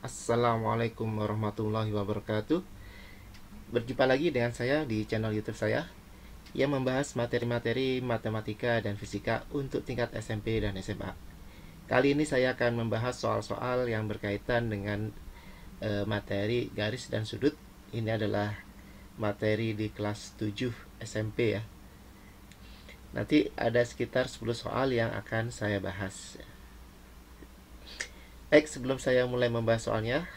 Assalamualaikum warahmatullahi wabarakatuh. Berjumpa lagi dengan saya di channel YouTube saya yang membahas materi-materi matematika dan fisika untuk tingkat SMP dan SMA. Kali ini saya akan membahas soal-soal yang berkaitan dengan materi garis dan sudut. Ini adalah materi di kelas 7 SMP ya. Nanti ada sekitar 10 soal yang akan saya bahas. Baik, sebelum saya mulai membahas soalnya,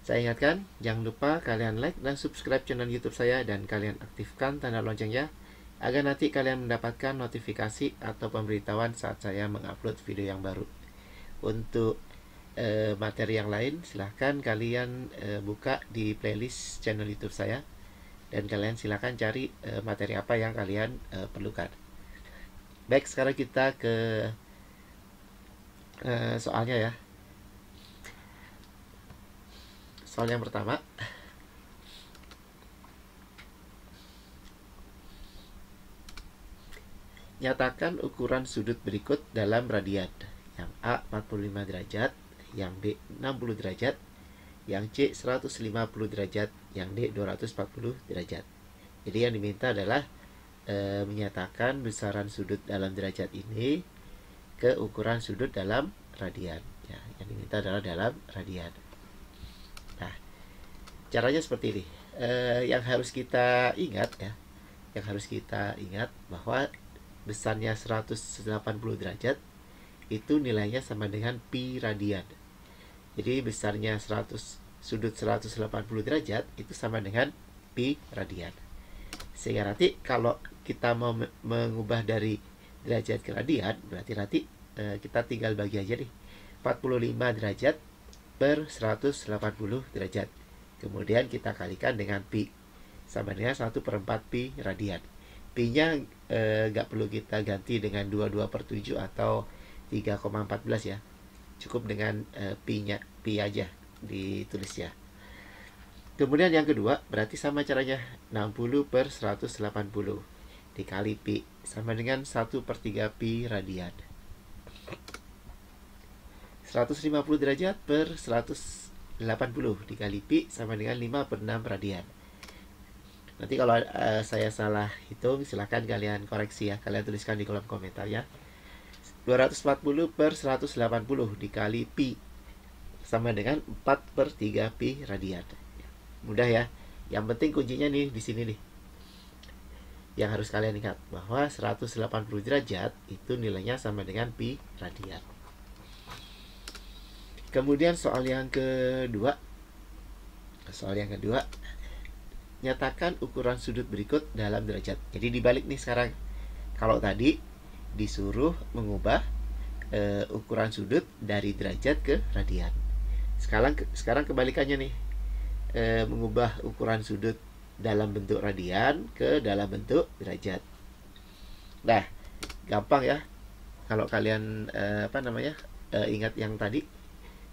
saya ingatkan, jangan lupa kalian like dan subscribe channel YouTube saya dan kalian aktifkan tanda loncengnya agar nanti kalian mendapatkan notifikasi atau pemberitahuan saat saya mengupload video yang baru. Untuk materi yang lain, silahkan kalian buka di playlist channel YouTube saya dan kalian silahkan cari materi apa yang kalian perlukan. Baik, sekarang kita ke soalnya ya. Soal yang pertama, nyatakan ukuran sudut berikut dalam radian. Yang A 45 derajat, yang B 60 derajat, yang C 150 derajat, yang D 240 derajat. Jadi yang diminta adalah menyatakan besaran sudut dalam derajat ini ke ukuran sudut dalam radian. Ya, yang diminta adalah dalam radian. Nah, caranya seperti ini. Yang harus kita ingat ya, bahwa besarnya 180 derajat itu nilainya sama dengan pi radian. Jadi besarnya sudut 180 derajat itu sama dengan pi radian. Sehingga nanti kalau kita mau mengubah dari derajat ke radian, berarti nanti kita tinggal bagi aja nih 45 derajat per 180 derajat. Kemudian kita kalikan dengan pi, sama dengan 1/4 pi radian. Pi-nya nggak perlu kita ganti dengan 22/7 atau 3,14 ya. Cukup dengan pi aja ditulis ya. Kemudian yang kedua, berarti sama caranya 60 per 180 dikali pi, sama dengan 1/3 pi radian. 150 derajat per 180 dikali pi sama dengan 5/6 radian. Nanti kalau saya salah hitung, silahkan kalian koreksi ya. Kalian tuliskan di kolom komentar ya. 240 per 180 dikali pi sama dengan 4/3 pi radian. Mudah ya. Yang penting kuncinya nih di sini nih. Yang harus kalian ingat bahwa 180 derajat itu nilainya sama dengan pi radian. Kemudian soal yang kedua, nyatakan ukuran sudut berikut dalam derajat. Jadi dibalik nih sekarang. Kalau tadi disuruh mengubah ukuran sudut dari derajat ke radian. Sekarang kebalikannya nih. Mengubah ukuran sudut dalam bentuk radian ke dalam bentuk derajat. Nah, gampang ya. Kalau kalian ingat yang tadi,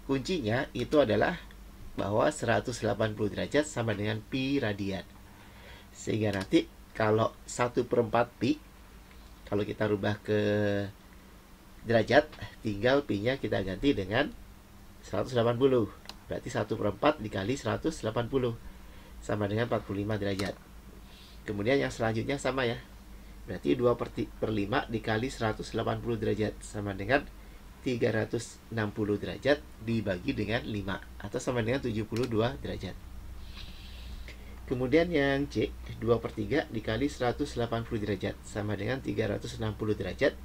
kuncinya itu adalah bahwa 180 derajat sama dengan pi radian. Sehingga nanti kalau 1/4 pi, kalau kita rubah ke derajat, tinggal pi-nya kita ganti dengan 180. Berarti 1/4 dikali 180 sama dengan 45 derajat. Kemudian yang selanjutnya sama ya. Berarti 2/5 dikali 180 derajat sama dengan 360 derajat dibagi dengan 5 atau sama dengan 72 derajat. Kemudian yang C, 2/3 dikali 180 derajat sama dengan 360 derajat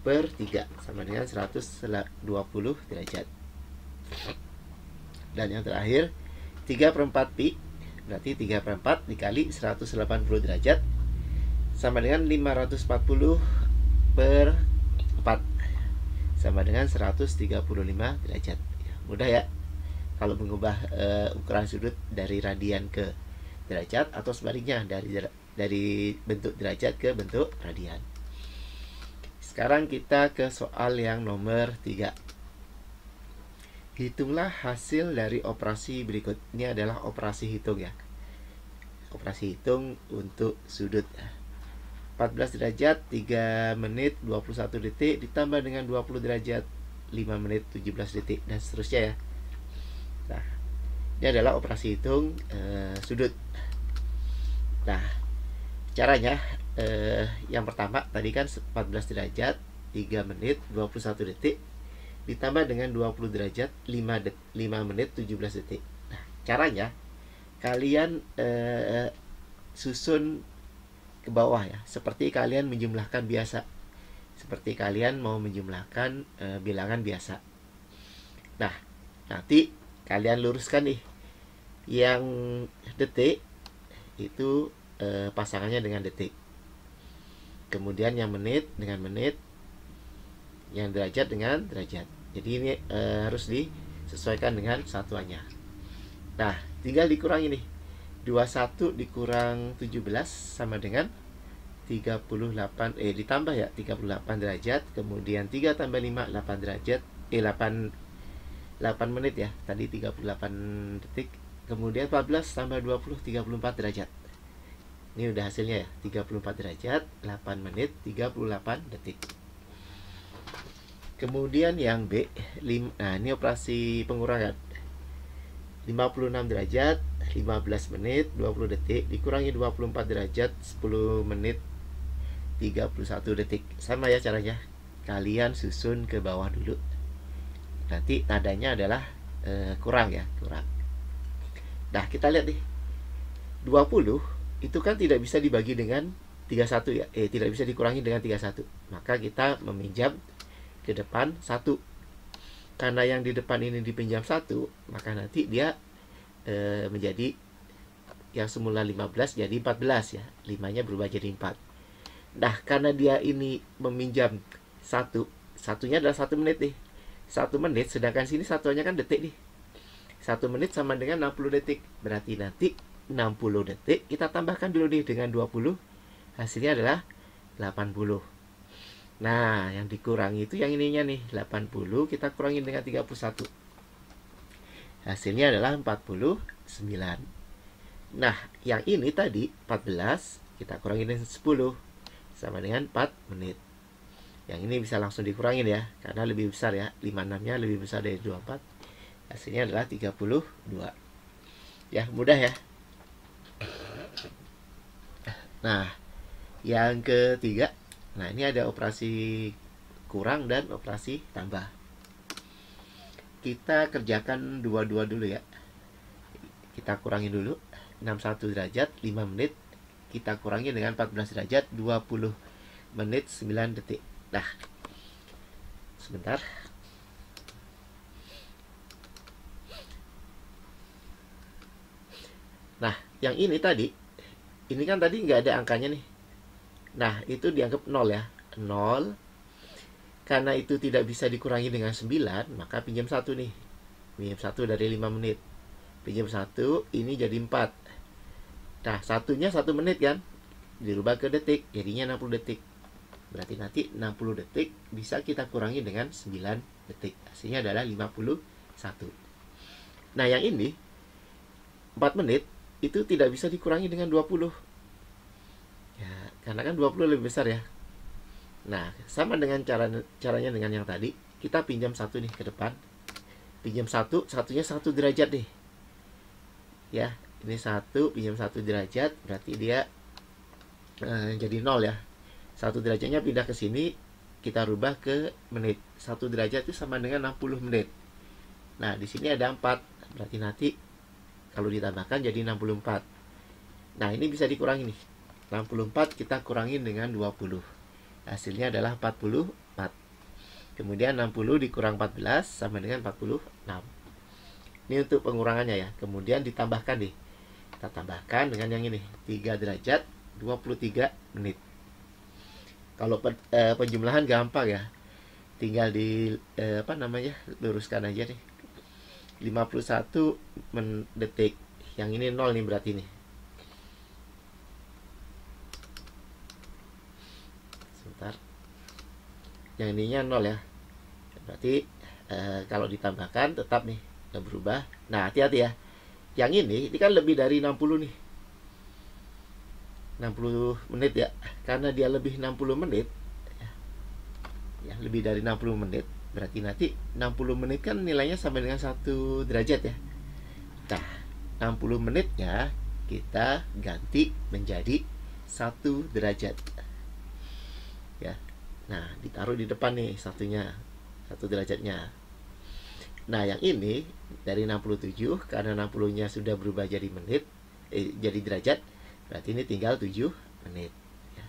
per 3 sama dengan 120 derajat. Dan yang terakhir 3/4 pi, berarti 3/4 dikali 180 derajat sama dengan 540 per 4 sama dengan 135 derajat. Mudah ya kalau mengubah ukuran sudut dari radian ke derajat atau sebaliknya dari bentuk derajat ke bentuk radian. Sekarang kita ke soal yang nomor 3. Hitunglah hasil dari operasi berikut. Ini adalah operasi hitung ya. Operasi hitung untuk sudut. 14 derajat 3 menit 21 detik ditambah dengan 20 derajat 5 menit 17 detik dan seterusnya ya. Nah, ini adalah operasi hitung sudut. Nah, caranya yang pertama tadi kan 14 derajat 3 menit 21 detik ditambah dengan 20 derajat 5 menit 17 detik. Nah, caranya kalian susun ke bawah ya, seperti kalian menjumlahkan biasa, seperti kalian mau menjumlahkan bilangan biasa. Nah, nanti kalian luruskan nih, yang detik itu pasangannya dengan detik, kemudian yang menit dengan menit, yang derajat dengan derajat. Jadi ini harus disesuaikan dengan satuannya. Nah, tinggal dikurangi nih. 21 dikurang 17 sama dengan 38, ditambah ya 38 derajat, kemudian 3 tambah 5 8 derajat, 8 menit ya, tadi 38 detik, kemudian 14 tambah 20 34 derajat. Ini udah hasilnya ya, 34 derajat 8 menit 38 detik. Kemudian yang B, nah ini operasi pengurangan. 56 derajat 15 menit 20 detik dikurangi 24 derajat 10 menit 31 detik. Sama ya caranya, kalian susun ke bawah dulu. Nanti tandanya adalah kurang ya, kurang. Nah, kita lihat nih. 20 itu kan tidak bisa dibagi dengan 31 ya. Tidak bisa dikurangi dengan 31. Maka kita meminjam ke depan 1. Karena yang di depan ini dipinjam 1, maka nanti dia menjadi yang semula 15 jadi 14 ya. 5-nya berubah jadi 4. Nah, karena dia ini meminjam 1, satunya adalah 1 menit nih. 1 menit, sedangkan sini satuannya kan detik nih. 1 menit sama dengan 60 detik. Berarti nanti 60 detik kita tambahkan dulu nih dengan 20. Hasilnya adalah 80. Nah, yang dikurangi itu yang ininya nih, 80 kita kurangi dengan 31. Hasilnya adalah 49. Nah, yang ini tadi 14 kita kurangi dengan 10 sama dengan 4 menit. Yang ini bisa langsung dikurangin ya, karena lebih besar ya, 56-nya lebih besar dari 24. Hasilnya adalah 32. Ya, mudah ya. Nah, yang ketiga, nah ini ada operasi kurang dan operasi tambah. Kita kerjakan dua-dua dulu ya. Kita kurangi dulu 61 derajat 5 menit. Kita kurangi dengan 14 derajat 20 menit 9 detik. Nah, sebentar. Nah, yang ini tadi, ini kan tadi nggak ada angkanya nih. Nah, itu dianggap 0 ya. 0. Karena itu tidak bisa dikurangi dengan 9, maka pinjam 1 nih. Pinjam 1 dari 5 menit. Pinjam 1, ini jadi 4. Nah, satunya 1 menit kan. Dirubah ke detik, jadinya 60 detik. Berarti nanti 60 detik bisa kita kurangi dengan 9 detik. Hasilnya adalah 51. Nah, yang ini 4 menit itu tidak bisa dikurangi dengan 20. Ya, karena kan 20 lebih besar ya. Nah, sama dengan caranya dengan yang tadi. Kita pinjam 1 nih ke depan. Pinjam 1, satunya 1 derajat nih. Ya, ini 1, pinjam 1 derajat, berarti dia jadi 0 ya. 1 derajatnya pindah ke sini, kita rubah ke menit. 1 derajat itu sama dengan 60 menit. Nah, di sini ada 4, berarti nanti kalau ditambahkan jadi 64. Nah, ini bisa dikurangi nih. 64 kita kurangin dengan 20. Hasilnya adalah 44. Kemudian 60 dikurang 14 sama dengan 46. Ini untuk pengurangannya ya. Kemudian ditambahkan nih. Kita tambahkan dengan yang ini. 3 derajat 23 menit. Kalau penjumlahan gampang ya. Tinggal di luruskan aja nih. 51 detik. Yang ini 0 nih berarti nih. Sebentar. Yang ininya 0 ya. Berarti kalau ditambahkan tetap nih nggak berubah. Nah, hati-hati ya. Yang ini kan lebih dari 60 nih. 60 menit ya. Karena dia lebih 60 menit. Ya, lebih dari 60 menit. Berarti nanti 60 menit kan nilainya sama dengan 1 derajat ya. Nah, 60 menitnya kita ganti menjadi 1 derajat. Ya. Nah, ditaruh di depan nih satunya, 1 derajatnya. Nah, yang ini dari 67 karena 60-nya sudah berubah jadi menit, jadi derajat, berarti ini tinggal 7 menit. Ya.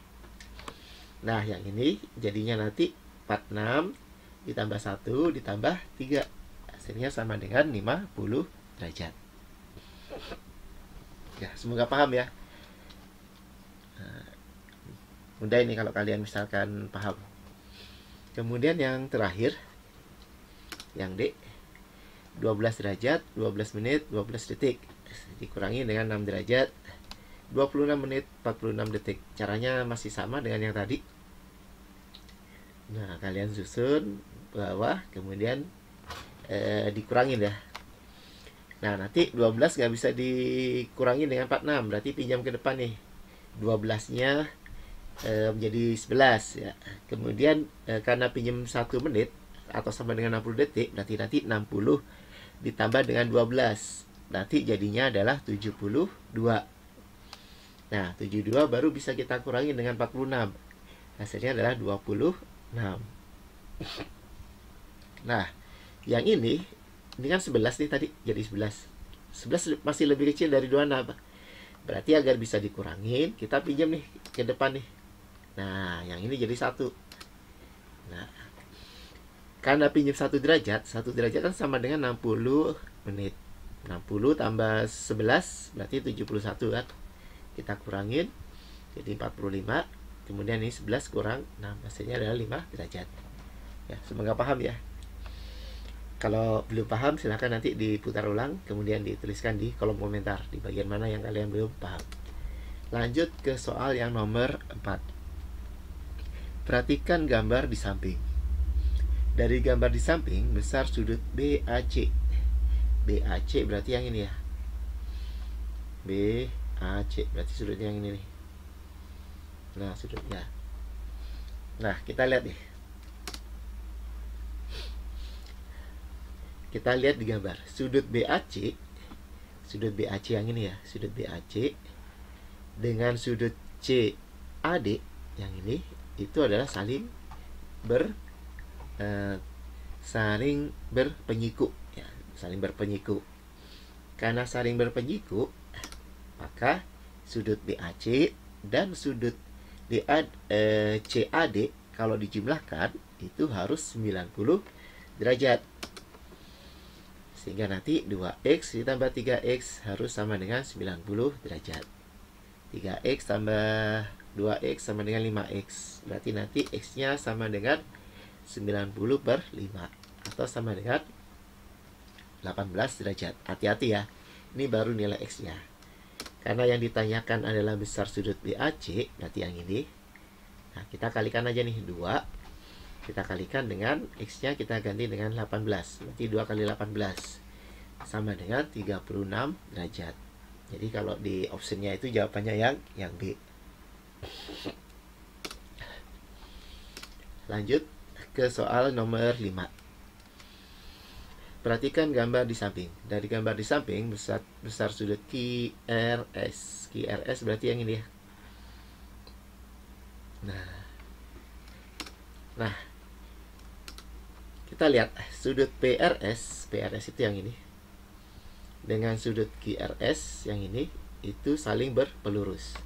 Nah, yang ini jadinya nanti 46 ditambah 1 ditambah 3. Hasilnya sama dengan 50 derajat. Ya, semoga paham ya. Nah, mudah ini kalau kalian misalkan paham. Kemudian yang terakhir, yang D, 12 derajat, 12 menit, 12 detik. Dikurangi dengan 6 derajat, 26 menit, 46 detik. Caranya masih sama dengan yang tadi. Nah, kalian susun bawah, kemudian dikurangin ya. Nah, nanti 12 nggak bisa dikurangi dengan 46, berarti pinjam ke depan nih. 12-nya menjadi 11 ya. Kemudian karena pinjam 1 menit atau sama dengan 60 detik, berarti nanti 60 ditambah dengan 12. Nanti jadinya adalah 72. Nah, 72 baru bisa kita kurangi dengan 46. Hasilnya adalah 26. Nah, yang ini kan 11 nih tadi, jadi 11. 11 masih lebih kecil dari 26. Berarti agar bisa dikurangin, kita pinjam nih ke depan nih. Nah, yang ini jadi 1. Nah, karena pinjam 1 derajat, 1 derajat kan sama dengan 60 menit. 60 tambah 11 berarti 71 kan. Kita kurangin jadi 45. Kemudian ini 11 kurang 6, hasilnya adalah 5 derajat. Ya, semoga paham ya. Kalau belum paham silahkan nanti diputar ulang, kemudian dituliskan di kolom komentar di bagian mana yang kalian belum paham. Lanjut ke soal yang nomor 4. Perhatikan gambar di samping. Dari gambar di samping, besar sudut BAC. BAC berarti yang ini ya. BAC berarti sudutnya yang ini nih. Nah, sudutnya. Nah, kita lihat nih. Kita lihat di gambar. Sudut BAC yang ini ya, sudut BAC dengan sudut CAD yang ini itu adalah saling berpenyiku ya, saling berpenyiku. Karena saling berpenyiku, maka sudut BAC dan sudut CAD kalau dijumlahkan itu harus 90 derajat. Sehingga nanti 2x ditambah 3x harus sama dengan 90 derajat. 3x tambah 2x sama dengan 5x. Berarti nanti x-nya sama dengan 90 per 5 atau sama dengan 18 derajat. Hati-hati ya, ini baru nilai x-nya. Karena yang ditanyakan adalah besar sudut BAC, berarti yang ini. Nah, kita kalikan aja nih, 2 kita kalikan dengan x-nya, kita ganti dengan 18. Berarti 2 kali 18 sama dengan 36 derajat. Jadi kalau di optionnya itu jawabannya yang B. Lanjut ke soal nomor 5. Perhatikan gambar di samping. Dari gambar di samping, besar sudut QRS. QRS berarti yang ini ya. Nah, kita lihat sudut PRS itu yang ini dengan sudut QRS yang ini itu saling berpelurus.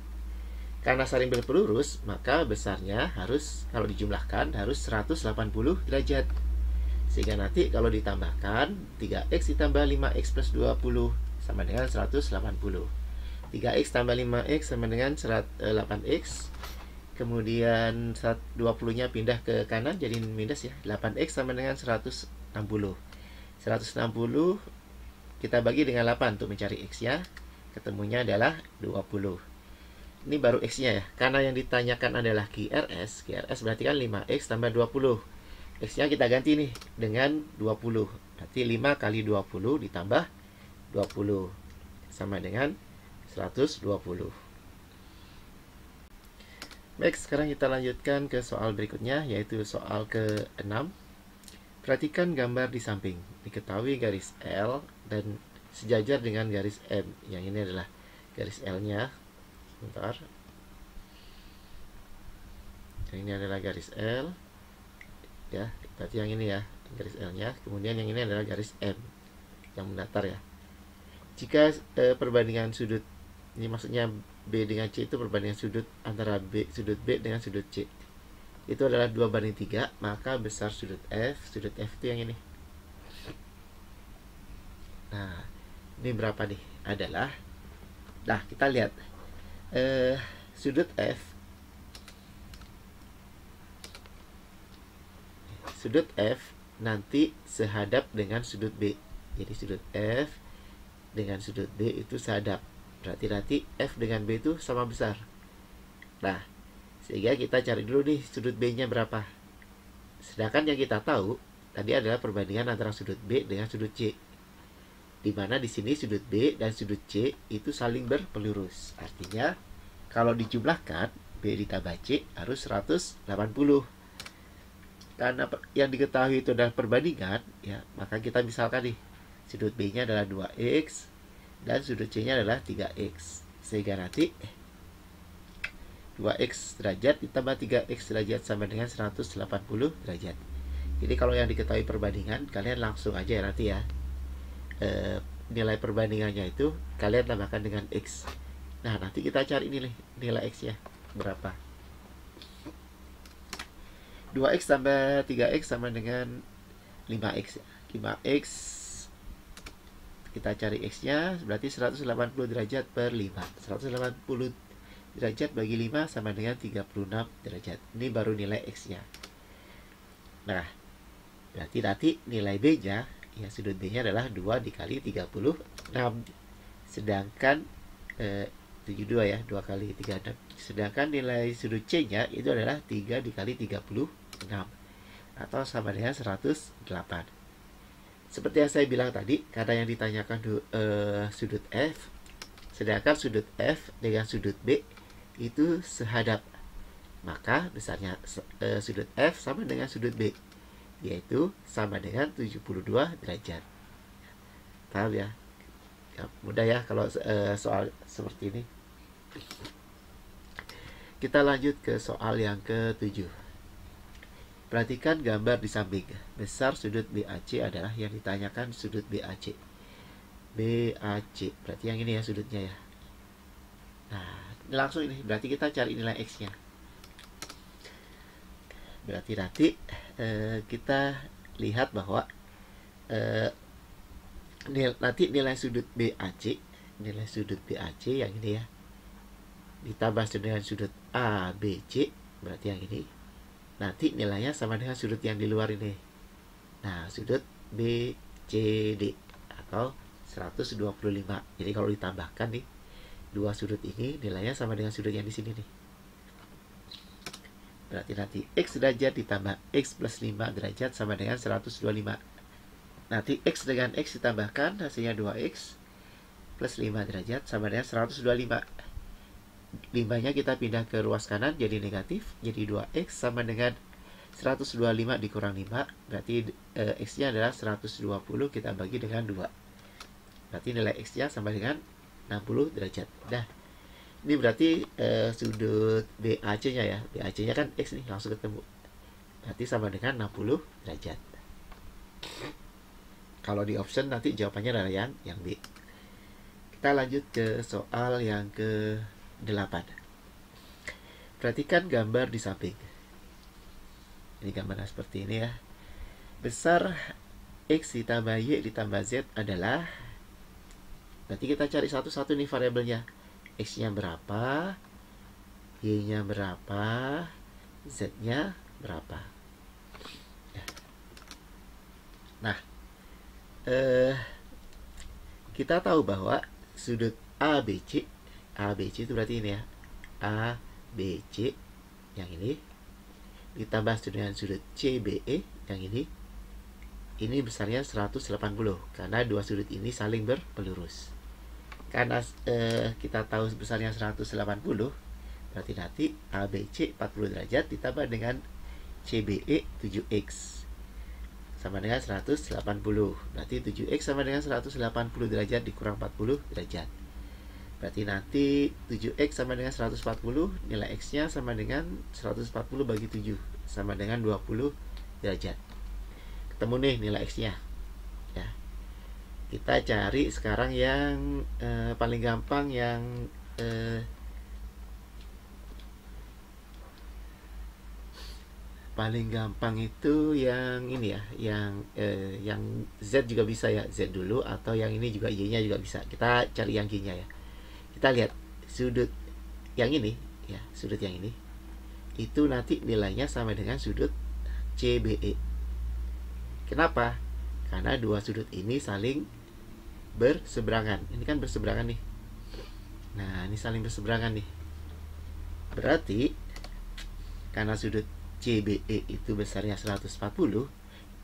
Karena saling berpelurus, maka besarnya harus, kalau dijumlahkan, harus 180 derajat. Sehingga nanti kalau ditambahkan 3x ditambah 5x plus 20 sama dengan 180. 3x tambah 5x sama dengan 8x. Kemudian 20-nya pindah ke kanan jadi minus ya. 8x sama dengan 160. 160 kita bagi dengan 8 untuk mencari x-nya. Ketemunya adalah 20. Ini baru x-nya ya. Karena yang ditanyakan adalah QRS. QRS berarti kan 5x tambah 20. X-nya kita ganti nih dengan 20. Berarti 5 kali 20 ditambah 20 sama dengan 120. Baik, sekarang kita lanjutkan ke soal berikutnya, yaitu soal ke-6. Perhatikan gambar di samping. Diketahui garis L dan sejajar dengan garis M. Yang ini adalah garis L-nya. Sebentar. Yang ini adalah garis L. Ya, berarti yang ini ya, garis L-nya. Kemudian yang ini adalah garis M yang mendatar ya. Jika perbandingan sudut, ini maksudnya B dengan C itu perbandingan sudut antara sudut B dengan sudut C itu adalah 2:3, maka besar sudut F itu yang ini. Nah, ini berapa nih? Adalah, nah kita lihat sudut F nanti sehadap dengan sudut B. Jadi sudut F dengan sudut B itu sehadap. Berarti nanti F dengan B itu sama besar. Nah, sehingga kita cari dulu nih sudut B-nya berapa. Sedangkan yang kita tahu tadi adalah perbandingan antara sudut B dengan sudut C. Dimana di sini sudut B dan sudut C itu saling berpelurus. Artinya kalau dijumlahkan B ditambah C harus 180. Karena yang diketahui itu adalah perbandingan, ya, maka kita misalkan nih sudut B-nya adalah 2x dan sudut C-nya adalah 3x. Sehingga nanti 2x derajat ditambah 3x derajat sama dengan 180 derajat. Jadi kalau yang diketahui perbandingan, kalian langsung aja ya nanti ya, nilai perbandingannya itu kalian tambahkan dengan x. Nah, nanti kita cari ini nih, nilai x ya berapa. 2x tambah 3x sama dengan 5x ya. 5x kita cari x-nya, berarti 180 derajat per 5. 180 derajat bagi 5 sama dengan 36 derajat. Ini baru nilai x-nya. Nah, berarti nanti nilai b-nya, ya sudut b-nya adalah 2 dikali 36. Sedangkan 72 ya, 2 kali 36. Sedangkan nilai sudut c-nya itu adalah 3 dikali 36 atau sama dengan 108. Seperti yang saya bilang tadi, karena yang ditanyakan sudut F, sedangkan sudut F dengan sudut B itu sehadap, maka besarnya sudut F sama dengan sudut B, yaitu sama dengan 72 derajat. Paham ya? Mudah ya kalau soal seperti ini. Kita lanjut ke soal yang ke-7. Perhatikan gambar di samping. Besar sudut BAC adalah yang ditanyakan sudut BAC. BAC, berarti yang ini ya sudutnya ya. Nah, ini langsung ini, berarti kita cari nilai X-nya. Berarti nanti kita lihat bahwa nanti nilai sudut BAC yang ini ya, ditambah dengan sudut ABC, berarti yang ini. Nanti nilainya sama dengan sudut yang di luar ini. Nah, sudut BCD atau 125. Jadi kalau ditambahkan nih, dua sudut ini nilainya sama dengan sudut yang di sini nih. Berarti nanti X derajat ditambah X plus 5 derajat sama dengan 125. Nanti X dengan X ditambahkan, hasilnya 2X plus 5 derajat sama dengan 125. 5-nya kita pindah ke ruas kanan jadi negatif, jadi 2x sama dengan 125 dikurang 5, berarti x-nya adalah 120, kita bagi dengan 2, berarti nilai x-nya sama dengan 60 derajat. Nah, ini berarti sudut BAC-nya ya, BAC-nya kan x nih, langsung ketemu, berarti sama dengan 60 derajat. Kalau di option nanti jawabannya adalah yang B. Kita lanjut ke soal yang ke-8. Perhatikan gambar di samping. Ini gambarnya seperti ini ya. Besar X ditambah Y ditambah Z adalah, berarti kita cari satu-satu nih variabelnya. X-nya berapa, Y-nya berapa, Z-nya berapa. Nah, kita tahu bahwa sudut ABC itu berarti ini ya, ABC yang ini ditambah dengan sudut CBE yang ini besarnya 180 karena dua sudut ini saling berpelurus. Karena kita tahu besarnya 180, berarti nanti ABC 40 derajat ditambah dengan CBE 7X sama dengan 180. Berarti 7x sama dengan 180 derajat dikurang 40 derajat. Berarti nanti 7x sama dengan 140, nilai x-nya sama dengan 140 bagi 7, sama dengan 20 derajat. Ketemu nih nilai x-nya. Ya. Kita cari sekarang yang paling gampang, yang paling gampang itu yang ini ya, yang Z juga bisa ya, Z dulu, atau yang ini juga Y-nya juga bisa. Kita cari yang Y-nya ya. Kita lihat sudut yang ini ya, sudut yang ini itu nanti nilainya sama dengan sudut CBE. Kenapa? Karena dua sudut ini saling berseberangan. Ini kan berseberangan nih. Nah, ini saling berseberangan nih. Berarti karena sudut CBE itu besarnya 140,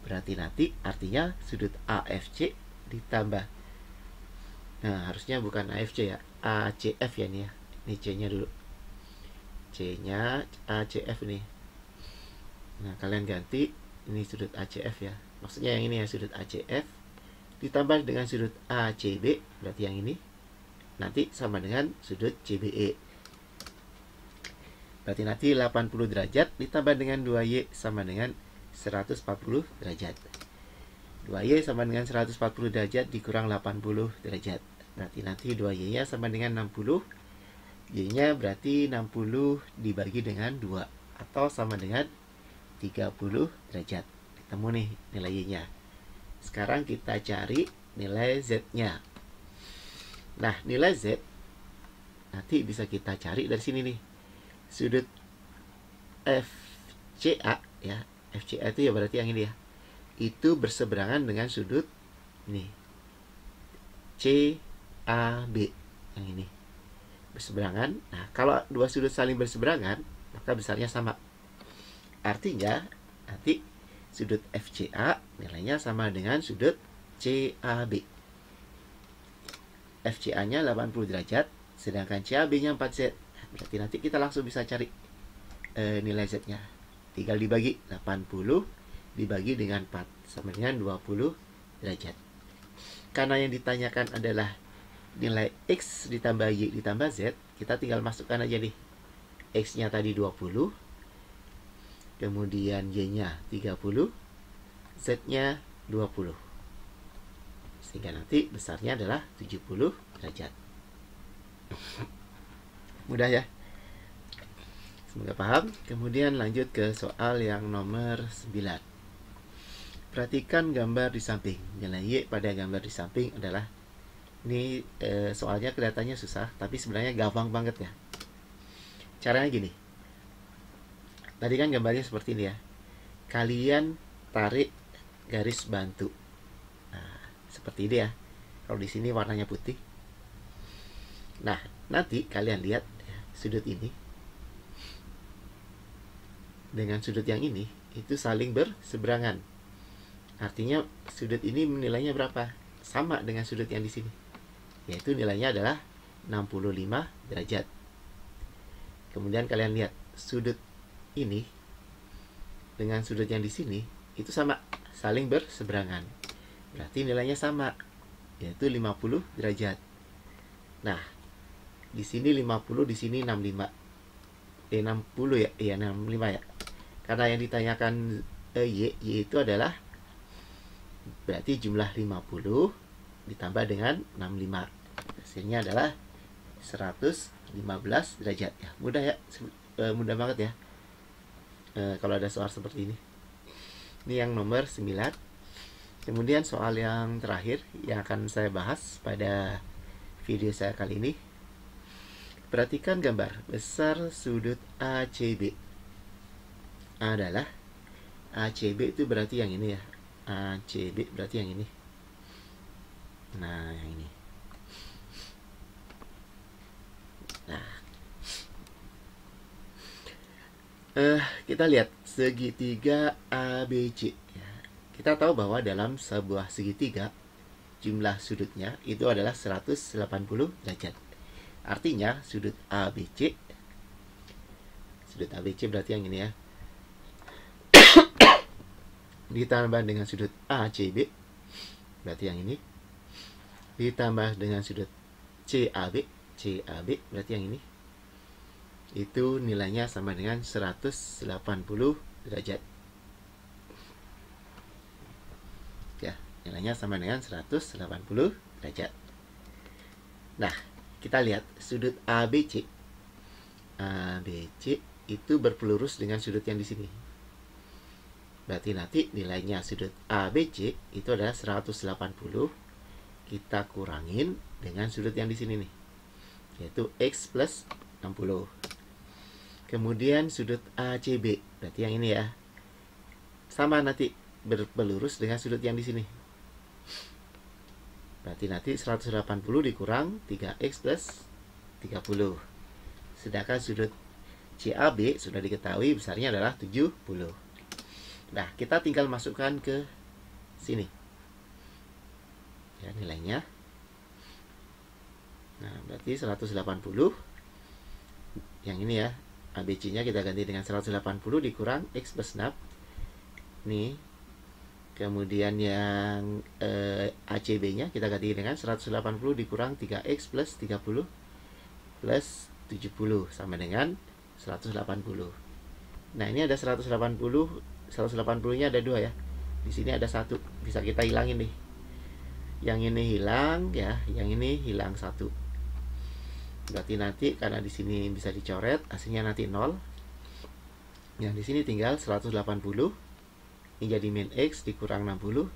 berarti nanti artinya sudut AFC ditambah, nah harusnya bukan AFC ya, ACF ya nih ya. Ini C-nya dulu, C-nya ACF nih. Nah, kalian ganti ini sudut ACF ya. Maksudnya yang ini ya, sudut ACF ditambah dengan sudut ACB, berarti yang ini nanti sama dengan sudut CBE. Berarti nanti 80 derajat ditambah dengan 2Y sama dengan 140 derajat. 2Y sama dengan 140 derajat dikurang 80 derajat. Berarti nanti 2Y-nya sama dengan 60. Y-nya berarti 60 dibagi dengan 2, atau sama dengan 30 derajat. Ketemu nih nilai Y-nya. Sekarang kita cari nilai Z-nya. Nah, nilai Z nanti bisa kita cari dari sini nih. Sudut FCA ya, FCA itu ya berarti yang ini ya, itu berseberangan dengan sudut ini CAB, yang ini berseberangan. Nah, kalau dua sudut saling berseberangan, maka besarnya sama. Artinya nanti sudut FCA nilainya sama dengan sudut CAB. FCA-nya 80 derajat, sedangkan CAB-nya 4Z. Berarti nanti kita langsung bisa cari nilai Z-nya. Tinggal dibagi 80 dibagi dengan 4 sama dengan 20 derajat. Karena yang ditanyakan adalah nilai X ditambah Y ditambah Z, kita tinggal masukkan aja nih. X-nya tadi 20, kemudian Y-nya 30, Z-nya 20. Sehingga nanti besarnya adalah 70 derajat. Mudah ya, semoga paham. Kemudian lanjut ke soal yang nomor 9. Perhatikan gambar di samping. Nilai Y pada gambar di samping adalah, ini soalnya kelihatannya susah, tapi sebenarnya gampang banget ya. Caranya gini, tadi kan gambarnya seperti ini ya. Kalian tarik garis bantu. Nah, seperti ini ya. Kalau di sini warnanya putih. Nah, nanti kalian lihat sudut ini dengan sudut yang ini itu saling berseberangan. Artinya sudut ini nilainya berapa? Sama dengan sudut yang di sini, yaitu nilainya adalah 65 derajat. Kemudian kalian lihat sudut ini dengan sudut yang di sini itu sama, saling berseberangan. Berarti nilainya sama, yaitu 50 derajat. Nah, di sini 50, di sini 65. 60 ya, iya 65 ya. Karena yang ditanyakan Y itu adalah berarti jumlah 50 ditambah dengan 65. Hasilnya adalah 115 derajat ya. Mudah ya, mudah banget ya. Kalau ada soal seperti ini. Ini yang nomor 9. Kemudian soal yang terakhir yang akan saya bahas pada video saya kali ini. Perhatikan gambar besar sudut ACB adalah, ACB itu berarti yang ini ya, ACB berarti yang ini. Nah, yang ini. Nah, kita lihat segitiga ABC ya. Kita tahu bahwa dalam sebuah segitiga jumlah sudutnya itu adalah 180 derajat. Artinya sudut ABC berarti yang ini ya, ditambah dengan sudut ACB, berarti yang ini, ditambah dengan sudut CAB, berarti yang ini, itu nilainya sama dengan 180 derajat. Ya, nilainya sama dengan 180 derajat. Nah, kita lihat sudut ABC. ABC itu berpelurus dengan sudut yang di sini. Berarti nanti nilainya sudut ABC itu adalah 180. Kita kurangin dengan sudut yang di sini nih, yaitu X plus 60. Kemudian sudut ACB, berarti yang ini ya, sama nanti berpelurus dengan sudut yang di sini. Berarti nanti 180 dikurang 3X plus 30. Sedangkan sudut CAB sudah diketahui besarnya adalah 70. Nah, kita tinggal masukkan ke sini. Ya, nilainya. Nah, berarti 180. Yang ini ya, ABC-nya kita ganti dengan 180 dikurang X plus 6. Nih. Kemudian yang ACB-nya kita ganti dengan 180 dikurang 3X plus 30 plus 70 sama dengan 180. Nah, ini ada 180, 180-nya ada 2 ya. Di sini ada 1, bisa kita hilangin nih. Yang ini hilang ya, yang ini hilang 1. Berarti nanti karena di sini bisa dicoret, hasilnya nanti 0. Yang di sini tinggal 180. Ini jadi min X dikurang 60.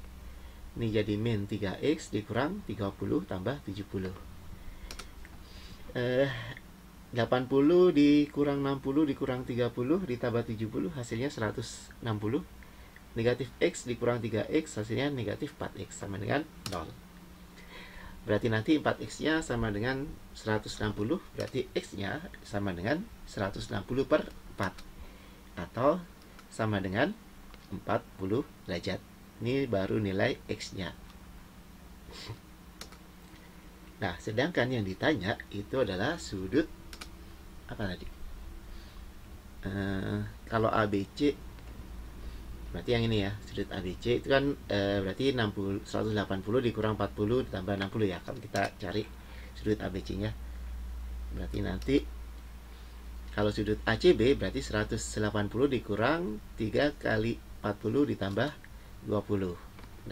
Ini jadi min 3X dikurang 30 tambah 70. 80 dikurang 60 dikurang 30 ditambah 70 hasilnya 160. Negatif X dikurang 3X hasilnya negatif 4X sama dengan 0. Berarti nanti 4X-nya sama dengan 160. Berarti X-nya sama dengan 160 per 4. Atau sama dengan 40 derajat. Ini baru nilai X-nya. Nah, sedangkan yang ditanya itu adalah sudut apa tadi? Kalau ABC, berarti yang ini ya, sudut ABC itu kan berarti 180 dikurang 40 ditambah 60 ya. Kalau kita cari sudut ABC-nya, berarti nanti kalau sudut ACB berarti 180 dikurang 3 kali 40 ditambah 20.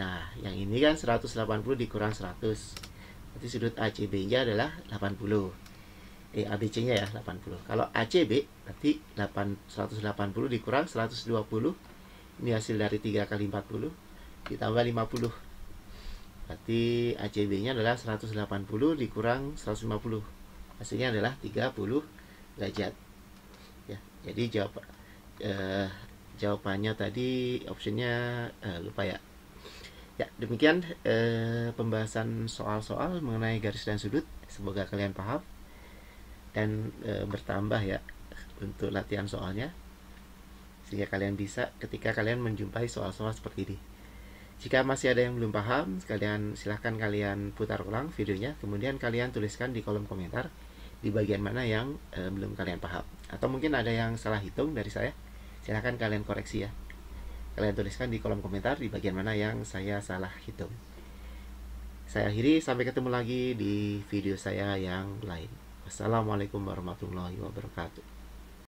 Nah, yang ini kan 180 dikurang 100. Berarti sudut ACB-nya adalah 80. ABC-nya ya 80. Kalau ACB berarti 180 dikurang 120. Ini hasil dari 3 kali 40 ditambah 50. Berarti ACB-nya adalah 180 dikurang 150. Hasilnya adalah 30 derajat. Ya, jadi jawabannya tadi optionnya lupa ya. Ya, demikian pembahasan soal-soal mengenai garis dan sudut. Semoga kalian paham dan bertambah ya untuk latihan soalnya, sehingga kalian bisa ketika kalian menjumpai soal-soal seperti ini. Jika masih ada yang belum paham, silahkan kalian putar ulang videonya, kemudian kalian tuliskan di kolom komentar di bagian mana yang belum kalian paham, atau mungkin ada yang salah hitung dari saya, silahkan kalian koreksi ya. Kalian tuliskan di kolom komentar di bagian mana yang saya salah hitung. Saya akhiri, sampai ketemu lagi di video saya yang lain. Wassalamualaikum warahmatullahi wabarakatuh.